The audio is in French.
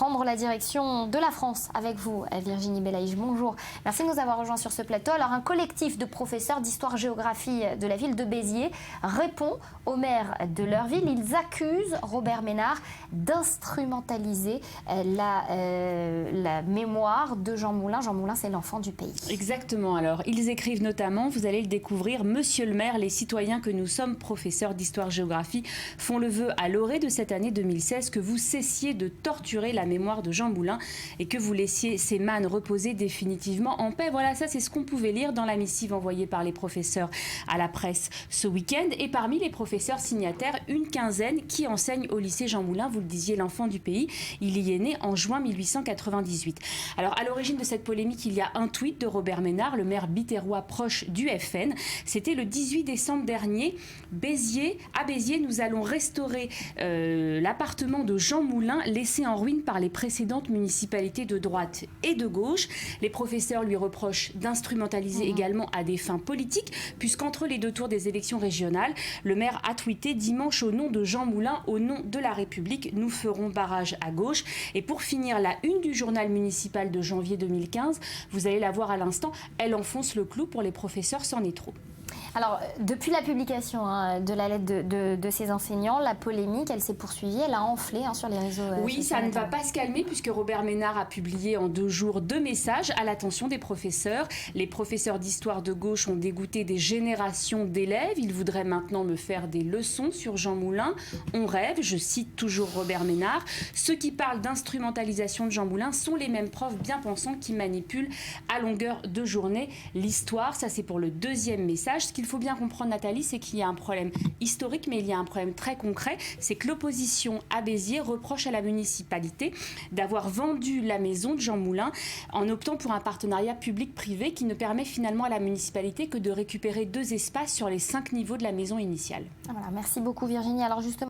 prendre la direction de la France avec vous, Virginie Belaïch. Bonjour. Merci de nous avoir rejoints sur ce plateau. Alors, un collectif de professeurs d'histoire-géographie de la ville de Béziers répond au maire de leur ville. Ils accusent Robert Ménard d'instrumentaliser la mémoire de Jean Moulin. Jean Moulin, c'est l'enfant du pays. Exactement. Alors, ils écrivent notamment, vous allez le découvrir, Monsieur le maire, les citoyens que nous sommes, professeurs d'histoire-géographie, font le vœu à l'orée de cette année 2016 que vous cessiez de torturer la mémoire de Jean Moulin et que vous laissiez ces mânes reposer définitivement en paix. Voilà, ça c'est ce qu'on pouvait lire dans la missive envoyée par les professeurs à la presse ce week-end. Et parmi les professeurs signataires, une quinzaine qui enseignent au lycée Jean Moulin, vous le disiez, l'enfant du pays. Il y est né en juin 1898. Alors, à l'origine de cette polémique, il y a un tweet de Robert Ménard, le maire biterrois proche du FN. C'était le 18 décembre dernier. À Béziers, nous allons restaurer l'appartement de Jean Moulin, laissé en ruine par les précédentes municipalités de droite et de gauche. Les professeurs lui reprochent d'instrumentaliser également à des fins politiques, puisqu'entre les deux tours des élections régionales, le maire a tweeté dimanche au nom de Jean Moulin, au nom de la République, nous ferons barrage à gauche. Et pour finir, la une du journal municipal de janvier 2015, vous allez la voir à l'instant, elle enfonce le clou pour les professeurs, c'en est trop. Alors, depuis la publication de la lettre de ces enseignants, la polémique, elle s'est poursuivie, elle a enflé sur les réseaux sociaux. Oui, ça ne va pas se calmer puisque Robert Ménard a publié en 2 jours 2 messages à l'attention des professeurs. Les professeurs d'histoire de gauche ont dégoûté des générations d'élèves. Ils voudraient maintenant me faire des leçons sur Jean Moulin. On rêve, je cite toujours Robert Ménard. Ceux qui parlent d'instrumentalisation de Jean Moulin sont les mêmes profs bien pensants qui manipulent à longueur de journée l'histoire. Ça, c'est pour le 2e message. Ce qu'il faut bien comprendre, Nathalie, c'est qu'il y a un problème historique, mais il y a un problème très concret. C'est que l'opposition à Béziers reproche à la municipalité d'avoir vendu la maison de Jean Moulin en optant pour un partenariat public-privé qui ne permet finalement à la municipalité que de récupérer 2 espaces sur les 5 niveaux de la maison initiale. Voilà, merci beaucoup Virginie. Alors justement,